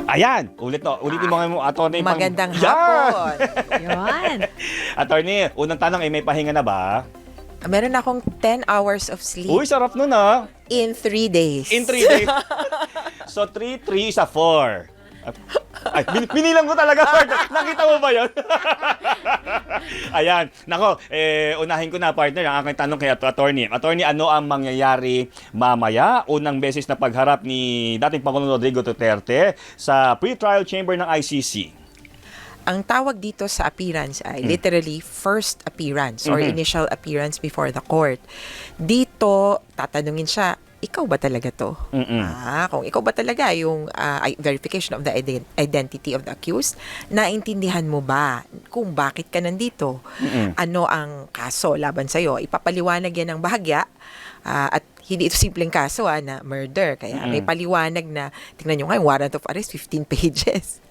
Ayan, ulitin mo nga mo, attorney. Magandang hapon. Yun. Attorney, unang tanong, may pahinga na ba? Meron akong 10 hours of sleep Uy, sarap nun ah. in 3 days. In 3 days. So, 3 is a 4. Ay, binilang ko talaga, partner. Nakita mo ba yun? Ayan. Nako, unahin ko na, partner, ang aking tanong kay attorney. Attorney, ano ang mangyayari mamaya? Unang beses na pagharap ni dating Pangulong Rodrigo Duterte sa pre-trial chamber ng ICC. Ang tawag dito sa appearance ay literally first appearance or initial appearance before the court. Dito, tatanungin siya, ikaw ba talaga to? Kung ikaw ba talaga yung verification of the identity of the accused, naintindihan mo ba kung bakit ka nandito? Ano ang kaso laban sa'yo? Ipapaliwanag yan ng bahagya at hindi ito simpleng kaso na murder. Kaya may paliwanag na, tingnan nyo nga, yung warrant of arrest, 15 pages.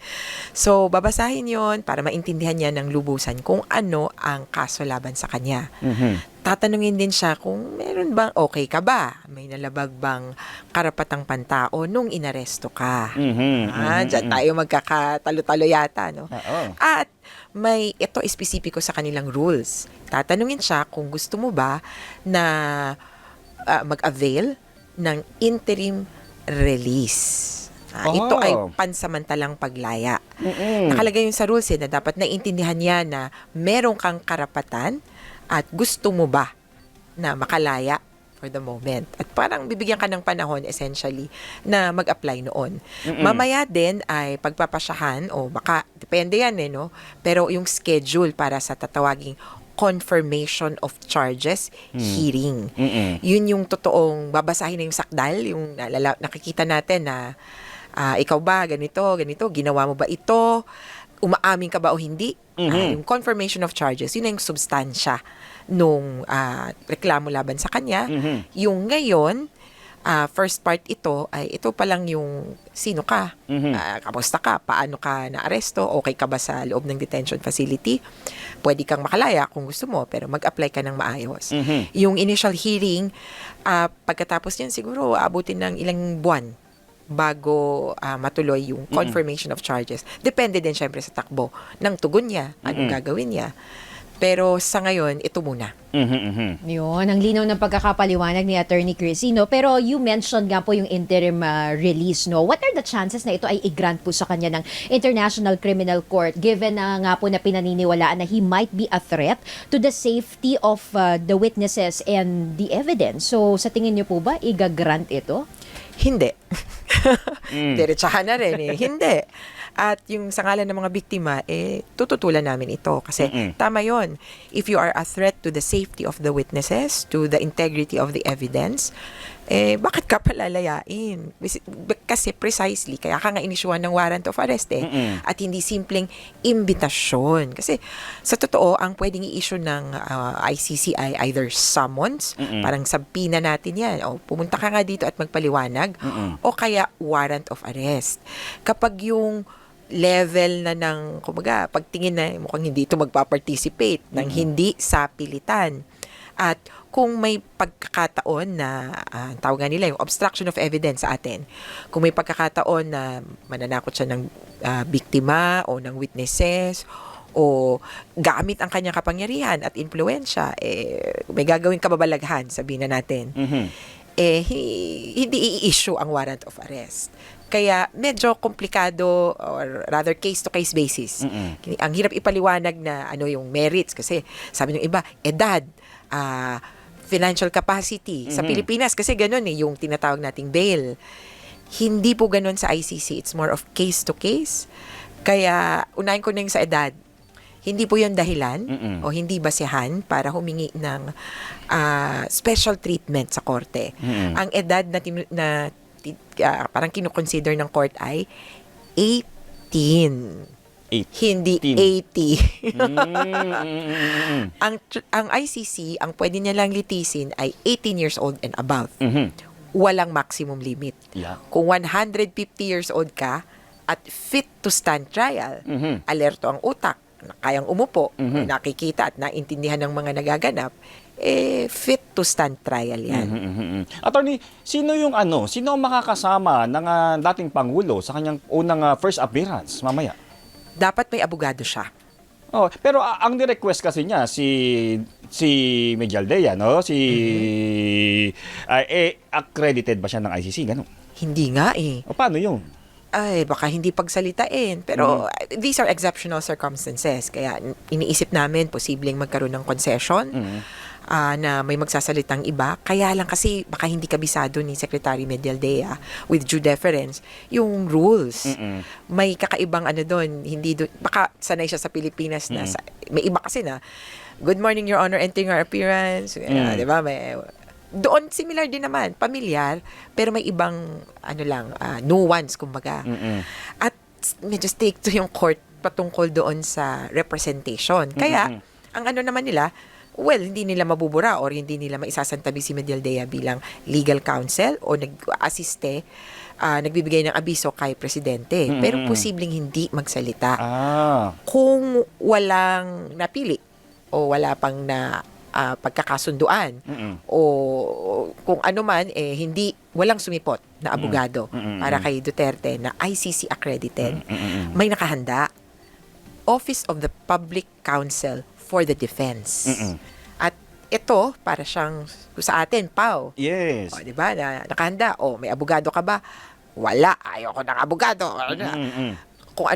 So, babasahin yon para maintindihan niya ng lubusan kung ano ang kaso laban sa kanya. Tatanungin din siya kung meron bang okay ka ba? May nalabag bang karapatang pantao nung inaresto ka? Diyan tayo magkakatalo-talo yata, no? At may ito espesipiko sa kanilang rules. Tatanungin siya kung gusto mo ba na mag-avail ng interim release. Ito ay pansamantalang paglaya. Nakalagay yun sa rules na dapat naintindihan niya na meron kang karapatan at gusto mo ba na makalaya for the moment. At parang bibigyan ka ng panahon essentially na mag-apply noon. Mamaya din ay pagpapasyahan o baka, depende yan no? Pero yung schedule para sa tatawaging confirmation of charges hearing. Yun yung totoong babasahin na yung sakdal, yung nakikita natin na ikaw ba, ganito, ginawa mo ba ito, umaamin ka ba o hindi. Yung confirmation of charges, yun na yung substansya nung reklamo laban sa kanya. Yung ngayon, first part ito pa lang yung sino ka, kamusta ka, paano ka naaresto, okay ka ba sa loob ng detention facility, pwede kang makalaya kung gusto mo, pero mag-apply ka ng maayos. Yung initial hearing, pagkatapos niyan siguro abutin ng ilang buwan bago matuloy yung confirmation of charges. Depende din syempre sa takbo ng tugon niya, anong gagawin niya. Pero sa ngayon, ito muna. Yun, ang linaw ng pagkakapaliwanag ni Attorney Crisino. Pero you mentioned nga po yung interim release, no? What are the chances na ito ay i-grant po sa kanya ng International Criminal Court given na nga po na pinaniniwalaan na he might be a threat to the safety of the witnesses and the evidence? So, sa tingin niyo po ba, i-grant ito? Hindi. Diretsahan na rin Hindi. At yung sa ngalan ng mga biktima, tututulan namin ito. Kasi tama yon. If you are a threat to the safety of the witnesses, to the integrity of the evidence, bakit ka palalayain? Kasi precisely, kaya ka nga inisyuhan ng warrant of arrest at hindi simpleng imbitasyon. Kasi sa totoo, ang pwedeng i-issue ng ICC ay either summons, parang sabpina natin yan, o pumunta ka nga dito at magpaliwanag, o kaya warrant of arrest. Kapag yung level na ng, kumbaga, pagtingin na mukhang hindi ito magpa-participate ng hindi sa pilitan. At kung may pagkakataon na, tawagan nila yung obstruction of evidence sa atin, kung may pagkakataon na mananakot siya ng biktima o ng witnesses, o gamit ang kanyang kapangyarihan at impluensya, may gagawing kababalaghan, sabihin na natin, hindi i-issue ang warrant of arrest. Kaya medyo komplikado or rather case-to-case basis. Ang hirap ipaliwanag na ano yung merits kasi sabi ng iba, edad, financial capacity. Sa Pilipinas kasi ganun yung tinatawag nating bail. Hindi po ganun sa ICC. It's more of case-to-case. Kaya unahin ko na yung sa edad. Hindi po yun dahilan o hindi basihan para humingi ng special treatment sa korte. Ang edad na parang kinukonsider ng court ay 18. Hindi 80. Ang ICC, ang pwede niya lang litisin ay 18 years old and above. Walang maximum limit. Kung 150 years old ka at fit to stand trial, alerto ang utak, kayang umupo, nakikita at naintindihan ng mga nagaganap, fit to stand trial yan. Attorney, sino ang makakasama ng dating Pangulo sa kanyang unang first appearance mamaya? Dapat may abogado siya. Oh, pero ang ni-request kasi niya si Medialdea, no? Accredited ba siya ng ICC, ganun? Hindi nga eh. O paano 'yun? Ay, baka hindi pagsalitain. Pero these are exceptional circumstances. Kaya iniisip namin, posibleng magkaroon ng concession na may magsasalitang iba. Kaya lang kasi baka hindi kabisado ni Secretary Medialdea with due deference yung rules. May kakaibang doon. Baka sanay siya sa Pilipinas na may iba kasi na, "Good morning, Your Honor, entering our appearance." Di ba? Doon, similar din naman, pamilyar, pero may ibang, nuance, kumbaga. At medyo stake to yung court patungkol doon sa representation. Kaya, ang naman nila, hindi nila mabubura or hindi nila maisasantabi si Medialdea bilang legal counsel o nag-assiste, nagbibigay ng abiso kay Presidente. Pero posibleng hindi magsalita. Kung walang napili o wala pang pagkakasunduan o kung walang sumipot na abogado para kay Duterte na ICC accredited, may nakahanda, Office of the Public Counsel for the Defense. At ito, para siyang sa atin, Pao. Yes. O, di ba? Nakahanda. O, may abogado ka ba? Wala. Ayoko ng abogado. Kung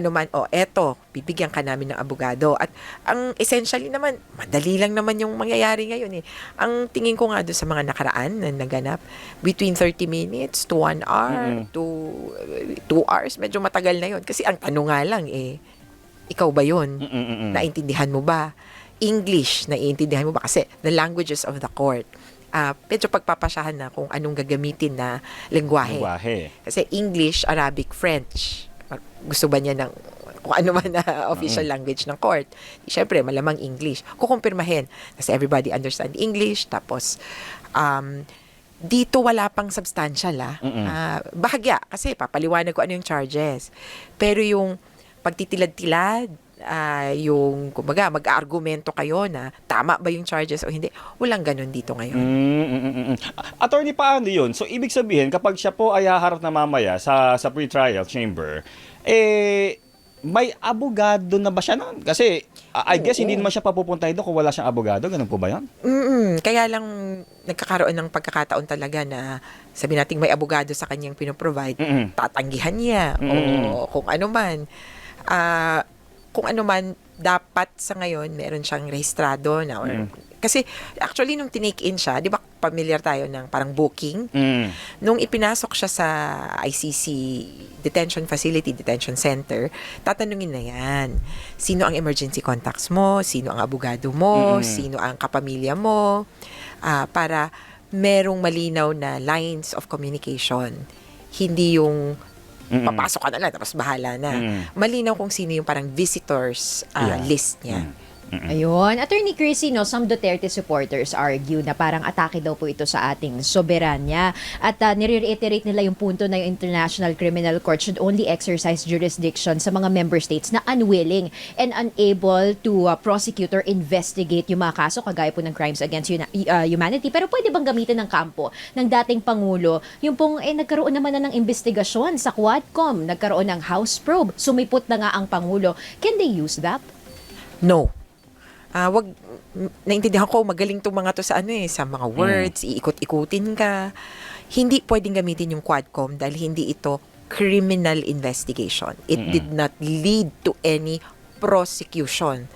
eto, bibigyan ka namin ng abogado. At ang essentially naman, madali lang naman yung mangyayari ngayon eh. Ang tingin ko nga doon sa mga nakaraan na naganap, between 30 minutes to 1 hour to 2 hours, medyo matagal na yun. Kasi ang tanong nga lang ikaw ba yun? Naintindihan mo ba? English, naiintindihan mo ba? Kasi the languages of the court, medyo pagpapasyahan na kung anong gagamitin na lengguwahe. Kasi English, Arabic, French. Gusto ba niya ng kung ano man na official language ng court? Siyempre, malamang English. Kukumpirmahin. Kasi everybody understand English. Tapos, dito wala pang substantial. Bahagya. Kasi papaliwanag ko ano yung charges. Pero yung pagtitilad-tilad, yung, kumbaga, mag-argumento kayo na tama ba yung charges o hindi. Walang ganun dito ngayon. Attorney, paano yun? So, ibig sabihin, kapag siya po ay haharap na mamaya sa pre-trial chamber, may abogado na ba siya nun? Kasi, I guess, hindi naman siya papupuntahin doon kung wala siyang abogado. Ganun po ba yan? Kaya lang, nagkakaroon ng pagkakataon talaga na sabi natin may abogado sa kanyang pinoprovide, tatanggihan niya o kung ano man. Kung ano man, dapat sa ngayon, meron siyang rehistrado na. Kasi, actually, nung tinake in siya, di ba, familiar tayo ng parang booking? Nung ipinasok siya sa ICC Detention Facility, Detention Center, tatanungin na yan. Sino ang emergency contacts mo? Sino ang abogado mo? Sino ang kapamilya mo? Para merong malinaw na lines of communication. Hindi yung papasok ka na lang, tapos bahala na. Malinaw kung sino yung parang visitors list niya. Ayun. Attorney Chrissy, some Duterte supporters argue na parang atake daw po ito sa ating soberanya. At nire-reiterate nila yung punto na yung International Criminal Court should only exercise jurisdiction sa mga member states na unwilling and unable to prosecute or investigate yung mga kaso kagaya po ng crimes against humanity. Pero pwede bang gamitin ng kampo ng dating Pangulo yung pong nagkaroon naman na ng investigasyon sa Quadcom, nagkaroon ng House probe, sumipot na nga ang Pangulo. Can they use that? No. Naintindihan ko, magaling tong mga to sa sa mga words, iikot-ikutin ka. Hindi pwedeng gamitin yung Quadcom dahil hindi ito criminal investigation. It did not lead to any prosecution.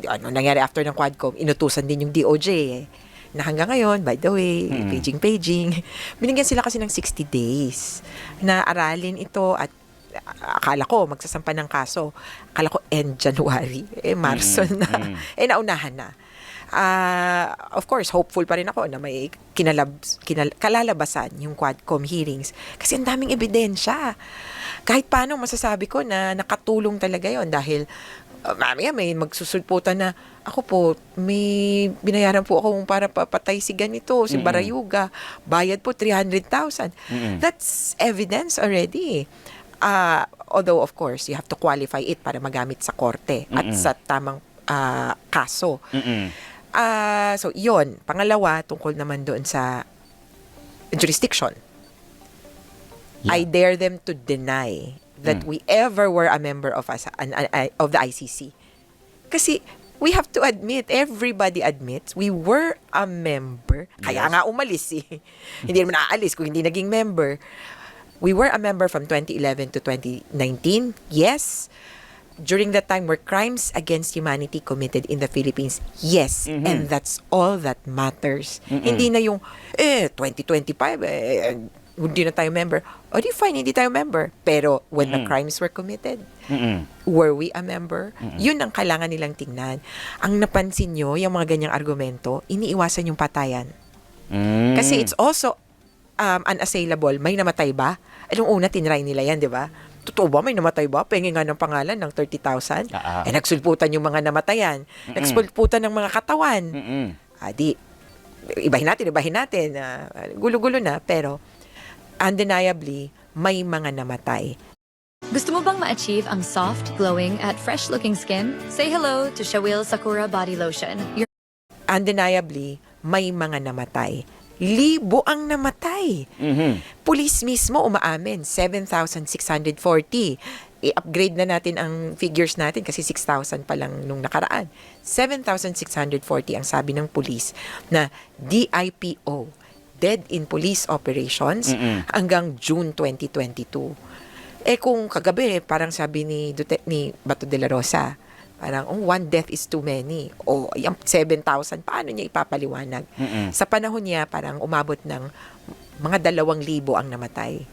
Ano nangyari after ng Quadcom? Inutusan din yung DOJ na hanggang ngayon, by the way, paging, binigyan sila kasi ng 60 days na aralin ito at akala ko magsasampa ng kaso. Akala ko end January. Marso na. Naunahan na. Of course, hopeful pa rin ako na may kalalabasan yung Quadcom hearings. Kasi ang daming ebidensya. Kahit paano masasabi ko na nakatulong talaga yon dahil mamaya may magsusulputan na ako po, may binayaran po ako para papatay si ganito, si Barayuga. Bayad po 300,000. That's evidence already. Although of course you have to qualify it para magamit sa korte at sa tamang kaso. So, yon. Pangalawa, tungkol naman doon sa jurisdiction. I dare them to deny that we ever were a member of of the ICC. Kasi we have to admit, everybody admits, we were a member. Kaya nga umalis eh. Hindi naman aalis kung hindi naging member. We were a member from 2011 to 2019. Yes. During that time, were crimes against humanity committed in the Philippines? Yes. And that's all that matters. Hindi na yung, 2025, hindi na tayo member. O di fine, hindi tayo member. Pero when the crimes were committed, were we a member? Yun ang kailangan nilang tingnan. Ang napansin nyo, yung mga ganyang argumento, iniiwasan yung patayan. Kasi it's also unassailable. May namatay ba? Anong una, tinry nila yan, di ba? Totoo ba? May namatay ba? Pengi nga ng pangalan ng 30,000. Nagsulputan yung mga namatayan. Nagsulputan ng mga katawan. Di, ibahin natin. Gulo-gulo na. Pero, undeniably, may mga namatay. Gusto mo bang ma-achieve ang soft, glowing, at fresh-looking skin? Say hello to Shawil Sakura Body Lotion. Undeniably, may mga namatay. Libo ang namatay. Pulis mismo umaamin, 7,640. I-upgrade na natin ang figures natin kasi 6,000 pa lang nung nakaraan. 7,640 ang sabi ng pulis na DIPO, Dead in Police Operations, hanggang June 2022. Kung kagabi, parang sabi ni Bato de la Rosa, parang, one death is too many. O, yung 7,000, paano niya ipapaliwanag? Sa panahon niya, parang umabot ng mga 2,000 ang namatay.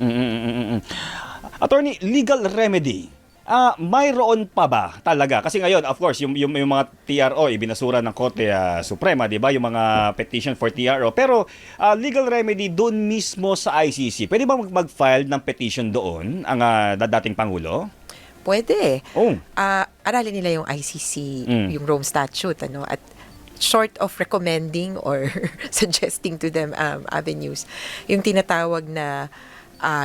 Attorney, legal remedy. Mayroon pa ba talaga? Kasi ngayon, of course, yung mga TRO, ibinasura ng Korte Suprema, di ba? Yung mga petition for TRO. Pero legal remedy doon mismo sa ICC. Pwede ba mag-file ng petition doon ang dating Pangulo? Pwede. Oh. Aralin nila yung ICC, yung Rome Statute, at short of recommending or suggesting to them avenues, yung tinatawag na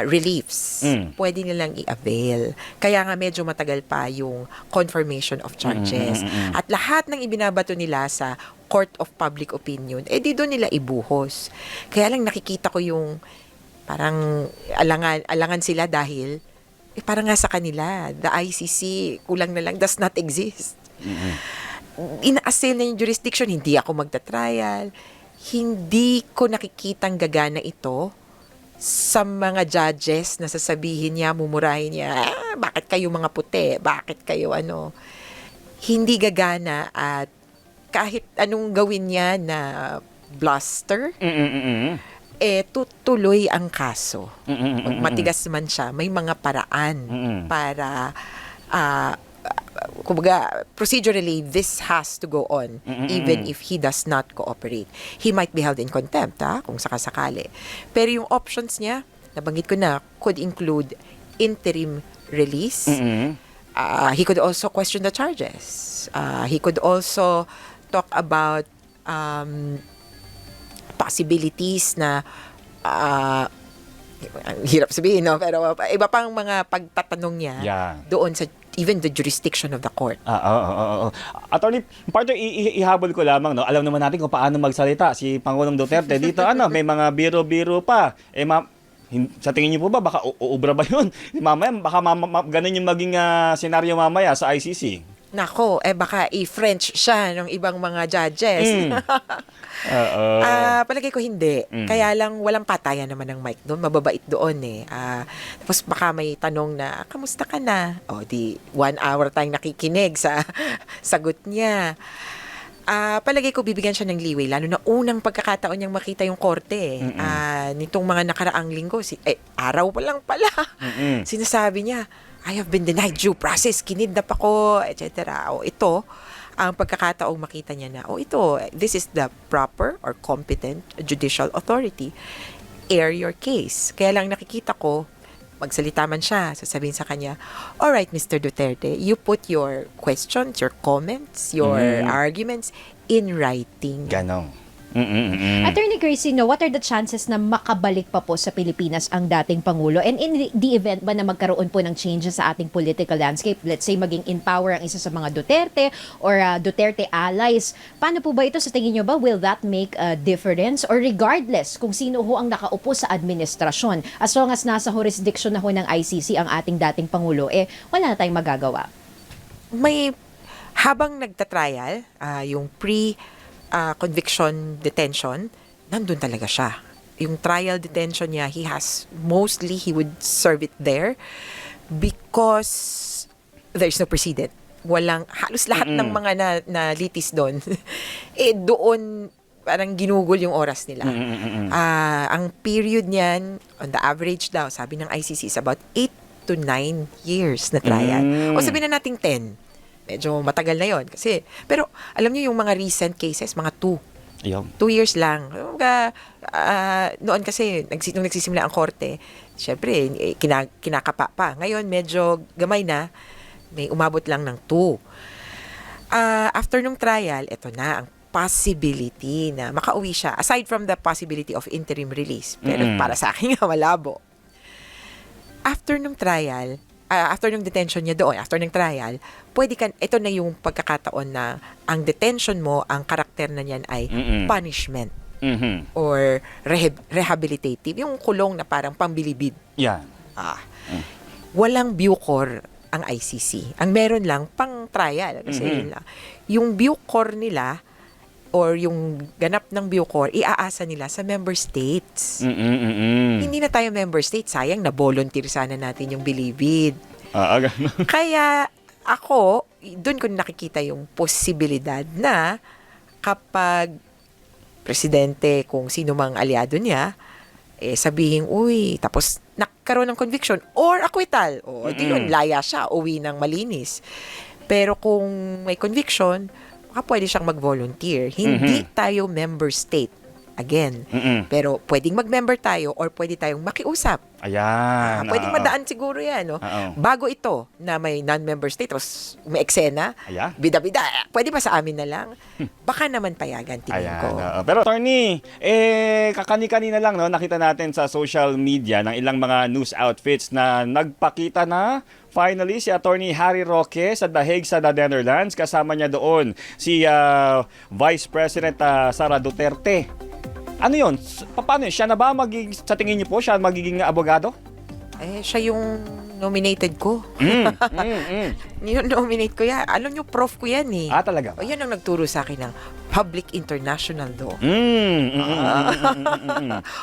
reliefs, pwede nilang i-avail. Kaya nga medyo matagal pa yung confirmation of charges. At lahat ng ibinabato nila sa Court of Public Opinion, di doon nila ibuhos. Kaya lang nakikita ko yung parang alangan sila dahil parang nga sa kanila, the ICC, kulang na lang, does not exist. Ina-assail na yung jurisdiction, hindi ako magta-trial. Hindi ko nakikitang gagana ito sa mga judges na sasabihin niya, mumurahin niya, bakit kayo mga puti? Bakit kayo ano? Hindi gagana at kahit anong gawin niya na bluster, tutuloy ang kaso. Pag matigas man siya, may mga paraan para kumbaga, procedurally, this has to go on even if he does not cooperate. He might be held in contempt, kung sakasakali. Pero yung options niya, nabanggit ko na, could include interim release. He could also question the charges. He could also talk about possibilities na hirap sabihin, no? Pero iba pang mga pagtatanong niya doon sa even the jurisdiction of the court. Attorney, partner, ihabol ko lamang, no? Alam naman natin kung paano magsalita si Pangulong Duterte dito. May mga biro-biro pa. Sa tingin niyo po ba, baka uubra ba yun? Mamaya, baka ganun yung maging senaryo mamaya sa ICC. Nako, baka i-French siya ng ibang mga judges. Palagay ko hindi. Kaya lang walang patayan naman ng mic doon. Mababait doon Tapos baka may tanong na, kamusta ka na? Di 1 hour tayong nakikinig sa sagot niya. Palagay ko bibigyan siya ng leeway, lalo na unang pagkakataon niyang makita yung korte. Nitong mga nakaraang linggo, araw pa lang pala. Sinasabi niya, I have been denied due process, kinidnap ako, etc. Ito, ang pagkakataong makita niya na, this is the proper or competent judicial authority. Air your case. Kaya lang nakikita ko, magsalita man siya, sasabihin sa kanya, all right, Mr. Duterte, you put your questions, your comments, your arguments in writing. Ganon. Attorney Crisino, what are the chances na makabalik pa po sa Pilipinas ang dating Pangulo? And in the event ba na magkaroon po ng changes sa ating political landscape, let's say maging in power ang isa sa mga Duterte or Duterte allies, paano po ba ito sa tingin nyo ba? Will that make a difference? Or regardless kung sino ho ang nakaupo sa administrasyon, as long as nasa jurisdiction na ho ng ICC ang ating dating Pangulo, wala na tayong magagawa. May, habang nagtatrial, yung conviction detention, nandun talaga siya. Yung trial detention niya, he would serve it there because there's no precedent. Halos lahat ng mga na litis doon, doon parang ginugol yung oras nila. Ang period niyan, on the average daw, sabi ng ICC, is about 8 to 9 years na trial. O sabihin na nating 10. Medyo matagal na yon kasi, pero alam niyo yung mga recent cases, mga 2 years lang. Noon kasi nung nagsisimula ang korte, syempre kinakapa pa. Ngayon medyo gamay na, may umabot lang ng 2. After nung trial, ito na ang possibility na makauwi siya, aside from the possibility of interim release, pero para sa akin nga malabo. After nung trial, after ng detention niya doon, after ng trial, ito na yung pagkakataon na ang detention mo, ang karakter na niyan ay punishment or rehabilitative. Yung kulong na parang pambilibid. Yeah. Walang Bucor ang ICC. Ang meron lang pang trial. Kasi yung Bucor nila or yung ganap ng Bucor, iaasa nila sa member states. Hindi na tayo member states. Sayang na volunteer sana natin yung Bilibid. Kaya ako, doon ko nakikita yung posibilidad na kapag presidente, kung sino mang aliado niya, sabihin, uy, tapos nagkaroon ng conviction or acquittal. O, di yun, laya siya, uwi ng malinis. Pero kung may conviction, pwede siyang mag-volunteer. Hindi tayo member state. Again. Pero pwedeng mag-member tayo or pwede tayong makiusap. Ayan. Pwedeng madaan siguro yan. No? Bago ito na may non-member state, tapos may eksena, bida-bida, pwede ba sa amin na lang? Baka naman payagan, tingin ko. Pero attorney, kakani-kanina lang, no, nakita natin sa social media ng ilang mga news outfits na nagpakita na finally si Attorney Harry Roque sa The Hague sa The Netherlands. Kasama niya doon si Vice President Sara Duterte. Ano yun? Paano yun? Siya na ba sa tingin niyo po, siya magiging abogado? Siya yung nominated ko. Nominate ko yan. Alam niyo, prof ko yan eh. Talaga? Yan ang nagturo sa akin ng Public International Law.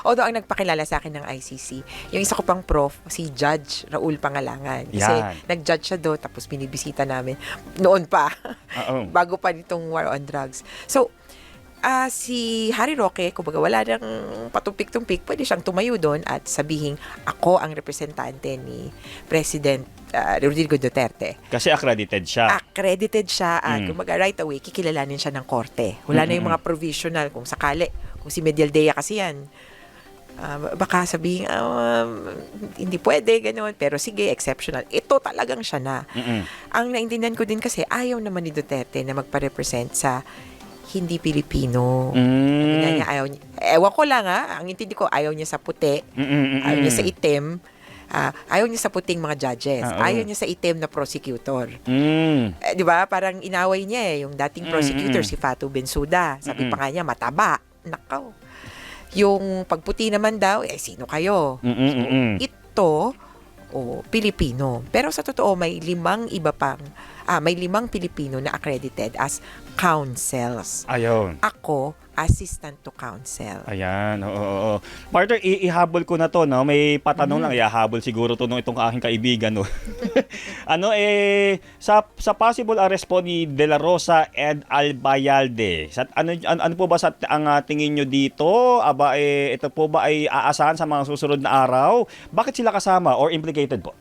Although ang nagpakilala sa akin ng ICC, yung isa ko pang prof, si Judge Raul Pangalangan. Kasi nag-judge siya doon, tapos binibisita namin. Noon pa. Bago pa nitong war on drugs. So, si Harry Roque, kumbaga wala nang patumpik-tumpik, pwede siyang tumayo doon at sabihin, ako ang representante ni President Rodrigo Duterte. Kasi accredited siya. Accredited siya at kumbaga right away, kikilalanin siya ng korte. Wala na yung mga provisional kung sakali. Kung si Medialdea kasi yan, baka sabihin, hindi pwede, gano'n. Pero sige, exceptional. Ito talagang siya na. Ang naintindihan ko din kasi, ayaw naman ni Duterte na magpa-represent sa hindi Pilipino. Niya, ayaw niya. Ewan ko lang ang intindi ko, ayaw niya sa puti, ayaw niya sa itim, ayaw niya sa puting mga judges, ayaw niya sa itim na prosecutor. Di ba? Parang inaway niya yung dating prosecutor, si Fatu Bensouda. Sabi pa nga niya, mataba. Nakaw. Yung pagputi naman daw, sino kayo? So, ito, Pilipino. Pero sa totoo, may 5 Pilipino na accredited as counsels. Ayun. Ako, assistant to counsel. Ayan, oo. Partner, ihabol ko na to, no? May patanong lang, ihahabol siguro to nung itong aking kaibigan, no? Sa possible arrest po ni De La Rosa and Albayalde, ano po ba ang tingin nyo dito? Ito po ba ay aasahan sa mga susunod na araw? Bakit sila kasama or implicated po?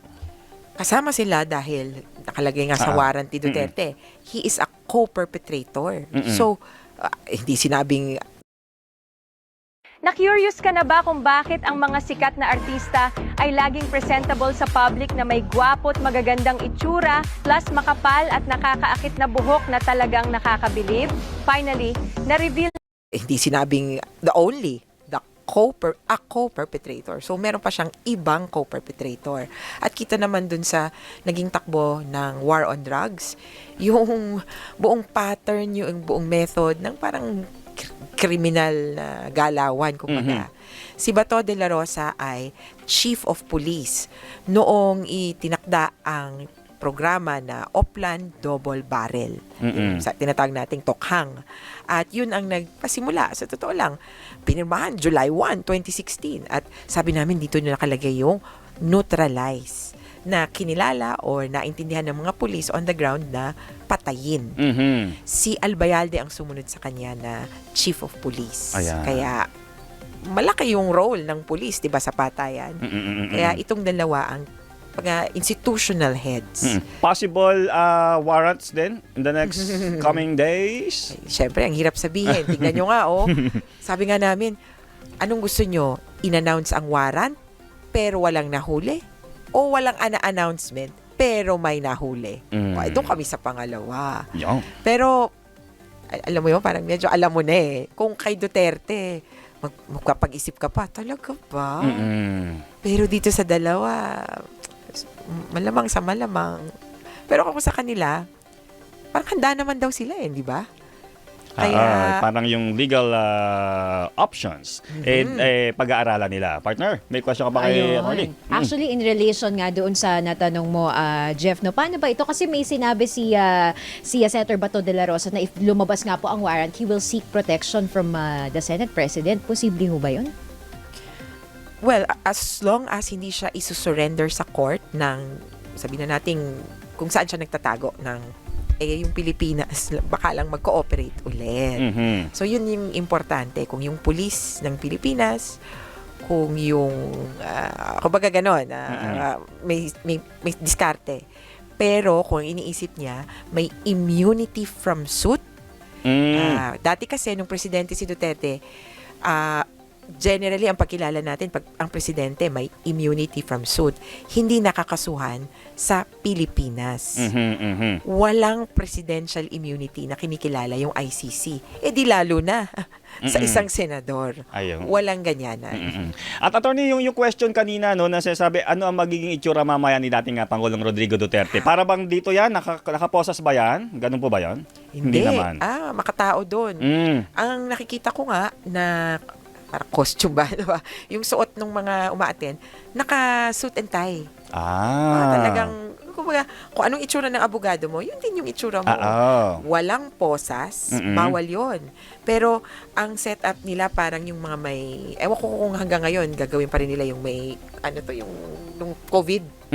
Kasama sila dahil nakalagay nga sa warrant ni Duterte. He is a co-perpetrator. So, hindi sinabing... Na-curious ka na ba kung bakit ang mga sikat na artista ay laging presentable sa public na may gwapo at magagandang itsura, plus makapal at nakakaakit na buhok na talagang nakakabilib? Finally, na-reveal hindi sinabing the only, a co-perpetrator. So, meron pa siyang ibang co-perpetrator. At kita naman dun sa naging takbo ng war on drugs, yung buong pattern, yung buong method ng parang kriminal na galawan, kumbaga. Si Bato de la Rosa ay Chief of Police noong itinakda ang programa na Oplan Double Barrel. Yung tinatawag nating Tokhang. At yun ang nagpasimula. Sa totoo lang, pinirmahan July 1, 2016. At sabi namin dito na nakalagay yung neutralize na kinilala or naintindihan ng mga police on the ground na patayin. Si Albayalde ang sumunod sa kanya na Chief of Police. Ayan. Kaya malaki yung role ng police, 'di ba, sa patayan. Kaya itong dalawa ang institutional heads. Possible warrants din in the next coming days? Siyempre, ang hirap sabihin. Tingnan nyo nga, Sabi nga namin, anong gusto nyo? In-announce ang warrant, pero walang nahuli? O walang announcement, pero may nahuli? Doon kami sa pangalawa. Yung. Pero, alam mo yun, parang medyo alam mo na eh. Kung kay Duterte, magpapag-isip ka pa, talaga ba? Pero dito sa dalawa, malamang sa malamang. Pero kung sa kanila, parang handa naman daw sila di ba? Kaya, parang yung legal options, pag-aaralan nila. Partner, may question ka ba kay Atty.? Actually, in relation nga doon sa natanong mo, Jeff, no, paano ba ito? Kasi may sinabi si Senator Bato de la Rosa na if lumabas nga po ang warrant, he will seek protection from the Senate President. Posible ho ba yun? well, as long as hindi siya isusurrender sa court ng, sabihin na natin, kung saan siya nagtatago ng yung Pilipinas, baka lang mag-cooperate ulit. So, yun yung importante. Kung yung pulis ng Pilipinas, kung yung, kumbaga ganon, may diskarte. Pero, kung iniisip niya, may immunity from suit. Dati kasi, nung presidente si Duterte, generally, ang pagkilala natin, pag ang presidente may immunity from suit, hindi nakakasuhan sa Pilipinas. Walang presidential immunity na kinikilala yung ICC. Di lalo na sa isang senador. Ayun. Walang ganyan. At attorney, yung question kanina, no, na sinasabi, ano ang magiging itsura mamaya ni dating Pangulong Rodrigo Duterte? Para bang dito yan? Nakaposas ba yan? Ganun po ba yan? Hindi naman. Makatao doon. Ang nakikita ko nga na parang costume ba? Diba? Yung suot ng mga umaaten, naka-suit and tie. Talagang, kumbaga, kung anong itsura ng abogado mo, yun din yung itsura mo. Walang posas, bawal yun. Pero, ang setup nila parang yung mga may, ewan ko kung hanggang ngayon, gagawin pa rin nila yung may, yung COVID.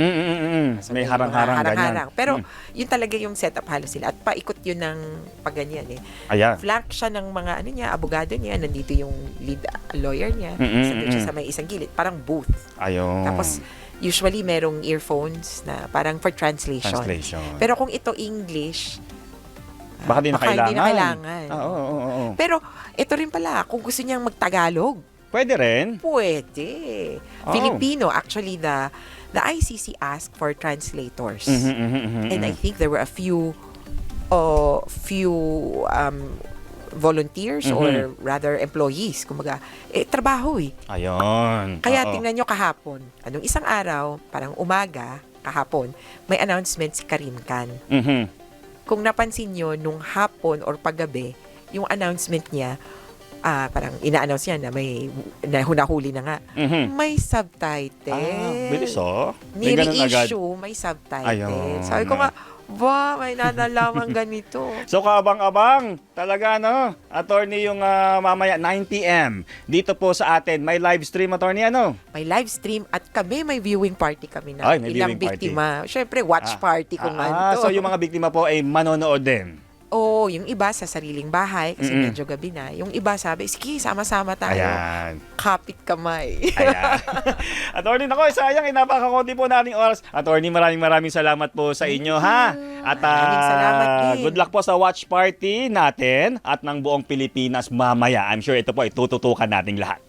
So, may harang-harang ganyan. Pero, yun talaga yung setup halos sila. At paikot yun ng pagganyan Ayan. Flank siya ng mga, abogado niya, nandito yung lead lawyer niya, siya sa may isang gilid, parang booth. Ayun. Tapos, usually, merong earphones na parang for translation. Pero kung ito English, baka di na kailangan. Oo. Pero, ito rin pala, kung gusto niyang magtagalog, pwede rin. Pwede. Filipino, actually, the ICC asked for translators. And I think there were a few volunteers or rather employees, kumbaga, trabaho Ayun. Kaya tingnan nyo kahapon, anong isang araw, parang umaga, kahapon, may announcement si Karim Khan. Kung napansin nyo, nung hapon or paggabi, yung announcement niya, parang ina-announce niya na may hunahuli na nga. May subtitle. Bilis May reissue, may subtitle. Ayun. Sabi ko nga, may nanalaman ganito. So, kaabang-abang, talaga, attorney, yung mamaya 9 p.m. Dito po sa atin, may live stream, attorney, May live stream at kami, may viewing party kami na may ilang viewing party. biktima. Siyempre, watch party kung man to. So, yung mga biktima po ay manonood din. Yung iba sa sariling bahay kasi medyo gabi na. Yung iba sabi, sige, sama-sama tayo. Ayan. Kapit kamay. Ayan. Attorney, sayang, napakakunti po nating oras. Attorney, maraming salamat po sa inyo, ha? At Maraming salamat din. good luck po sa watch party natin at ng buong Pilipinas mamaya. I'm sure ito po ay tututukan nating lahat.